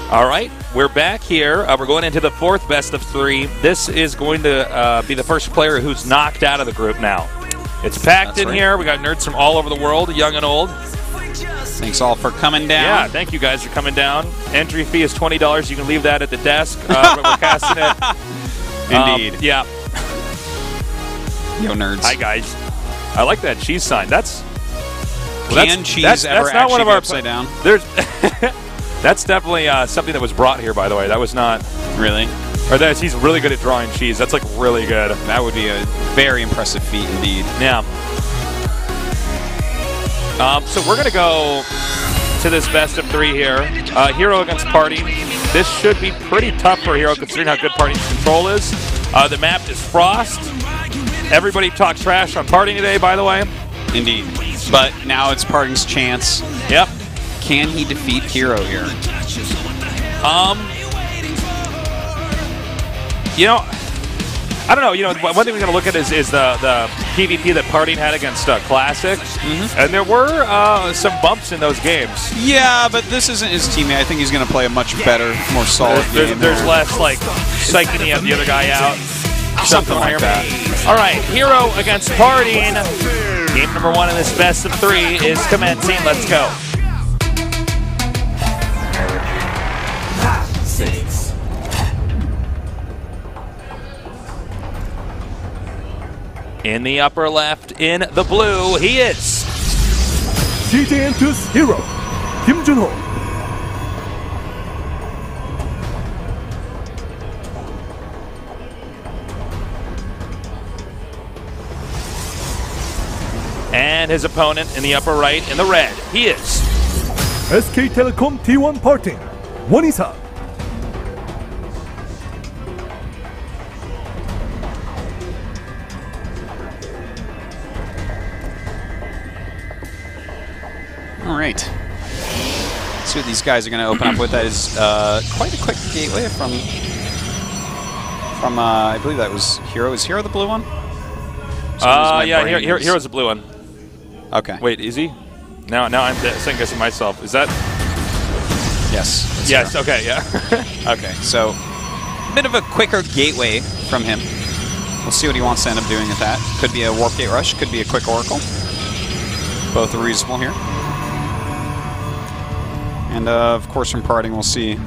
All right, we're back here. We're going into the 4th best of 3. This is going to be the first player who's knocked out of the group now. It's packed in here. We got nerds from all over the world, young and old. Thanks all for coming down. Yeah, thank you guys for coming down. Entry fee is $20. You can leave that at the desk. We're casting it. Indeed. Yeah. Yo, nerds. Hi, guys. I like that cheese sign. That's... Can cheese ever not one of actually our upside down? There's... That's definitely something that was brought here, by the way. That was not... Really? Or that he's really good at drawing cheese. That's, like, really good. That would be a very impressive feat indeed. Yeah. So we're going to go to this best of 3 here. Hero against Party. This should be pretty tough for Hero considering how good Party's control is. The map is Frost. Everybody talks trash on Party today, by the way. Indeed. But now it's Party's chance. Yep. Can he defeat Hero here? You know, I don't know. You know, one thing we're going to look at is the PvP that Party had against Classic. And there were some bumps in those games. Yeah, but this isn't his teammate. I think he's going to play a much better, more solid game. There's less, like, psyching the other guy out. Something like that. All right, Hero against Party. Game number 1 in this best of 3 is commencing. Let's go. 6. In the upper left, in the blue, he is CJ&2's hero, Kim Junho. And his opponent in the upper right, in the red, he is SK Telecom T1 Party, Wanisa. All right. Let's see what these guys are going to open up with. That is quite a quick gateway from I believe that was Hero. Is Hero the blue one? Yeah, Hero's the blue one. Okay. Wait, is he? Now I'm second guessing myself. Is that? Yes. Yes. Hero. Okay. Yeah. Okay. So a bit of a quicker gateway from him. We'll see what he wants to end up doing with that. Could be a Warp Gate Rush. Could be a quick Oracle. Both are reasonable here. And of course, from Parting, we'll see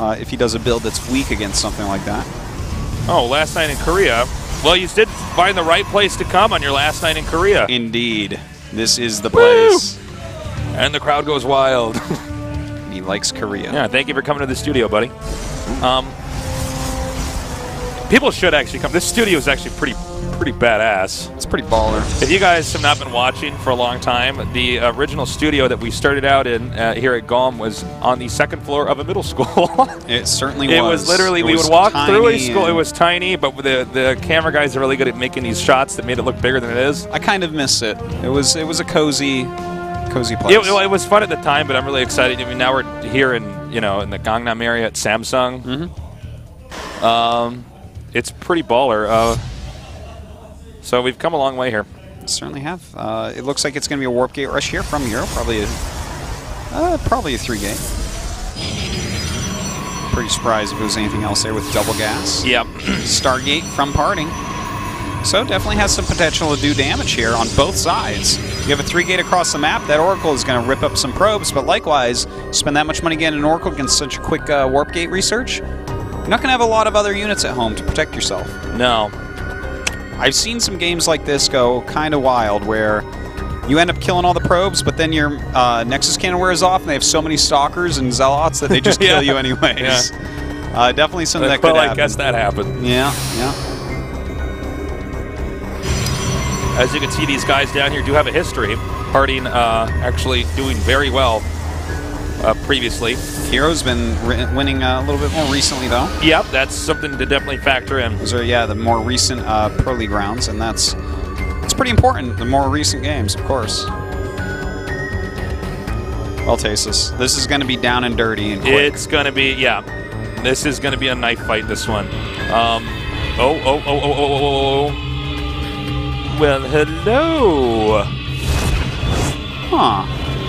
if he does a build that's weak against something like that. Oh, last night in Korea. Well, you did find the right place to come on your last night in Korea. Indeed. This is the place. Woo! And the crowd goes wild. He likes Korea. Yeah, thank you for coming to the studio, buddy. People should actually come. This studio is actually pretty badass. It's pretty baller. If you guys have not been watching for a long time, the original studio that we started out in here at GOM was on the 2nd floor of a middle school. It certainly was. It was literally, we would walk through a school. It was tiny, but the camera guys are really good at making these shots that made it look bigger than it is. I kind of miss it. It was a cozy place. It was fun at the time, but I'm really excited. I mean, now we're here in in the Gangnam area at Samsung. It's pretty baller. So we've come a long way here. Certainly have. It looks like it's going to be a Warp Gate Rush here from Europe. Probably a 3-gate. Pretty surprised if it was anything else there with double gas. Yep. Stargate from Parting. So definitely has some potential to do damage here on both sides. You have a 3-gate across the map. That Oracle is going to rip up some probes, but likewise, spend that much money getting an Oracle against such a quick Warp Gate research, you're not going to have a lot of other units at home to protect yourself. No. I've seen some games like this go kind of wild where you end up killing all the probes, but then your Nexus cannon wears off and they have so many Stalkers and Zealots that they just kill you anyways. Yeah. Definitely something that could happen. I guess that happened. Yeah. As you can see, these guys down here do have a history. Parting actually doing very well previously. Hero's been winning a little bit more recently, though. Yep, that's something to definitely factor in. Those are, the more recent Pro League rounds, and that's pretty important, the more recent games, of course. Well, Tasis, this is going to be down and dirty and quick. It's going to be, this is going to be a knife fight, this one. Well, hello. Huh.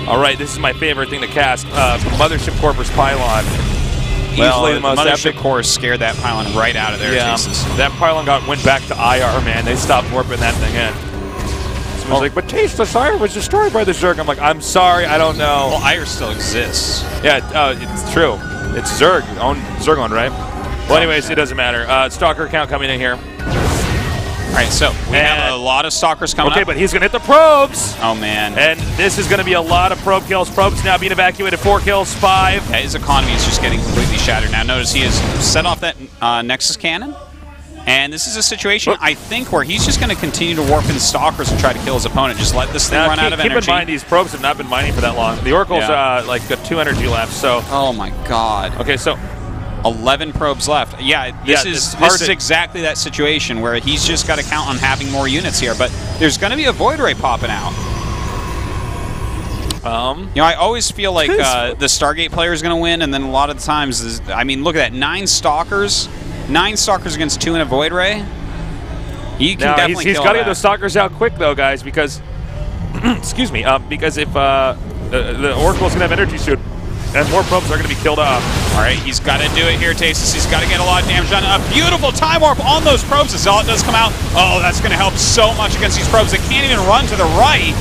All right, this is my favorite thing to cast. Mothership Corpus Pylon. Easily the most Mothership epic. Core scared that pylon right out of there. Yeah, Tasteless. that pylon went back to IR, man. They stopped warping that thing in. Someone's like, but Tasteless IR was destroyed by the Zerg. I'm like, I'm sorry, I don't know. Well, IR still exists. Yeah, it's true. It's Zerg owned, right? Well, anyways, it doesn't matter. Stalker count coming in here. All right, so we have a lot of stalkers coming up. Okay, but he's going to hit the probes. Oh, man. And this is going to be a lot of probe kills. Probes now being evacuated. 4 kills, 5. Yeah, his economy is just getting completely shattered. Now, notice he has set off that Nexus cannon. And this is a situation, I think, where he's just going to continue to warp in stalkers and try to kill his opponent. Just let this thing run out of energy. Keep in mind, these probes have not been mining for that long. The Oracle's like got 2 energy left, so... Oh, my God. Okay, so... 11 probes left. Yeah, this is exactly that situation where he's just got to count on having more units here. But there's going to be a Void Ray popping out. You know, I always feel like the Stargate player is going to win, and then a lot of the times, I mean, look at that, 9 stalkers. 9 stalkers against 2 in a Void Ray. He can definitely kill He's got to get those stalkers out quick, though, guys, because... excuse me. Because if the Oracle's going to have energy soon, and more probes are going to be killed off. All right, he's got to do it here, Tasteless. He's got to get a lot of damage done. A beautiful time warp on those probes. The Zealot does come out. Oh, that's going to help so much against these probes. They can't even run to the right.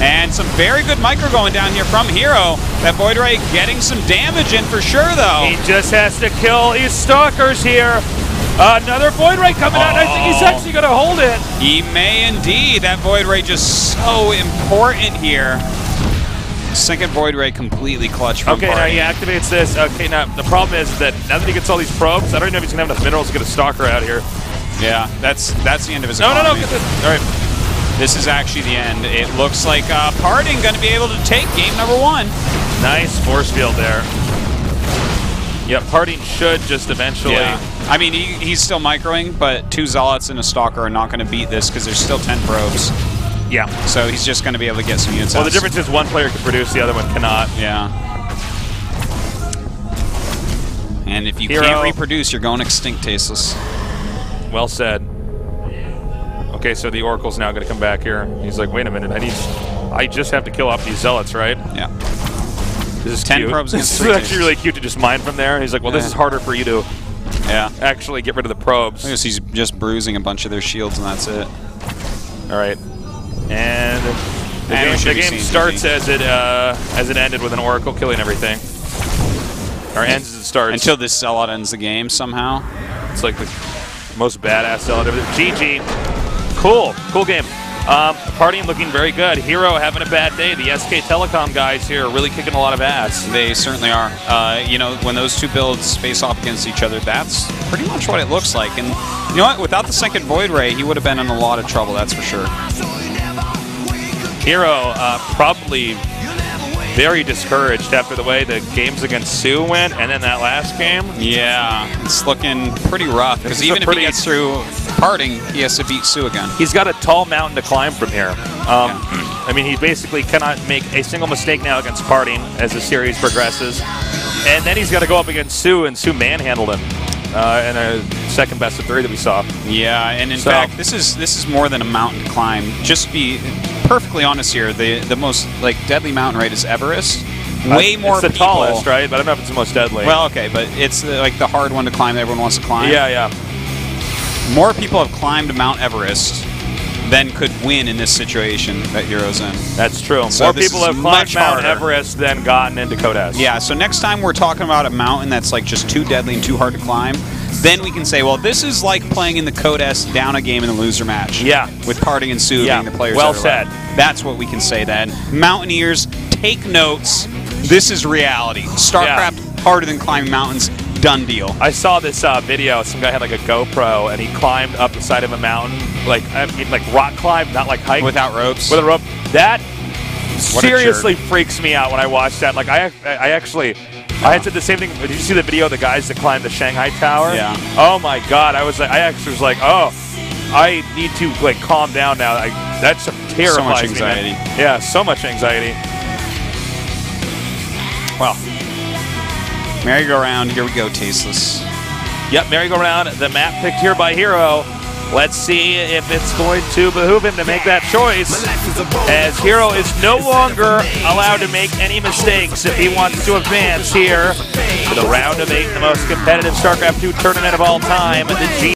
And some very good micro going down here from Hero. That Void Ray getting some damage in for sure, though. He just has to kill his stalkers here. Another Void Ray coming out. I think he's actually going to hold it. He may indeed. That Void Ray just so important here. Second Void Ray completely clutch from Okay, now he activates this. Okay, now the problem is that now that he gets all these probes, I don't even know if he's going to have enough minerals to get a stalker out here. Yeah, that's the end of his No, economy. get this. All right. This is actually the end. It looks like Parting going to be able to take game number 1. Nice force field there. Yeah, Parting should just eventually... Yeah. I mean, he's still microing, but 2 Zealots and a Stalker are not going to beat this because there's still 10 probes. Yeah. So he's just going to be able to get some units out. Well, the difference is one player can produce, the other one cannot. Yeah. And if you Hero. can't reproduce, you're going extinct, Tasteless. Well said. Okay, so the Oracle's now going to come back here. He's like, wait a minute, I just have to kill off these Zealots, right? Yeah. This is 10 cute. probes against This 3 is actually really cute to just mine from there. He's like, well, this is harder for you to actually get rid of the probes. I guess he's just bruising a bunch of their shields, and that's it. All right. And the game starts as it ended with an Oracle killing everything. Or ends as it starts. Until this Zealot ends the game somehow. It's like the most badass Zealot ever. GG. Cool. Cool game. Partying looking very good. Hero having a bad day. The SK Telecom guys here are really kicking a lot of ass. They certainly are. You know, when those 2 builds face off against each other, that's pretty much what it looks like. And you know what? Without the second Void Ray, he would have been in a lot of trouble, that's for sure. Hero probably very discouraged after the way the games against Sue went, and then that last game. Yeah, it's looking pretty rough, because even if he gets through Parting, he has to beat Sue again. He's got a tall mountain to climb from here. I mean, he basically cannot make a single mistake now against Parting as the series progresses. And then he's got to go up against Sue, and Sue manhandled him in a second best of 3 that we saw. Yeah, and in fact, this is more than a mountain to climb. Just to be perfectly honest here, the most deadly mountain raid is Everest. Way more it's the people. tallest, right? But I don't know if it's the most deadly. Well, okay, but it's the hard one to climb that everyone wants to climb. Yeah, yeah. More people have climbed Mount Everest than could win in this situation that Hero's in. That's true. So more people have climbed Mount Everest than gotten into Code S. Yeah, so next time we're talking about a mountain that's just too deadly and too hard to climb, then we can say, well, this is like playing in the Code S down a game in the loser match. Yeah. With Parting and Sue being the players. Well said. That's what we can say then. Mountaineers, take notes. This is reality. StarCraft, harder than climbing mountains. Done deal. I saw this video. Some guy had a GoPro, and he climbed up the side of a mountain, like rock climb, not like hike. Without ropes? With a rope. That seriously freaks me out when I watch that. Like, I had said the same thing. Did you see the video of the guys that climbed the Shanghai Tower? Yeah. Oh my God! I actually was like, oh, I need to calm down now. That's terrifying. So much anxiety. Yeah, so much anxiety. Well. Merry-go-round, here we go, Tasteless. Yep, merry-go-round. The map picked here by Hero. Let's see if it's going to behoove him to make that choice, as Hero is no longer allowed to make any mistakes if he wants to advance here to the round of 8, the most competitive StarCraft II tournament of all time, the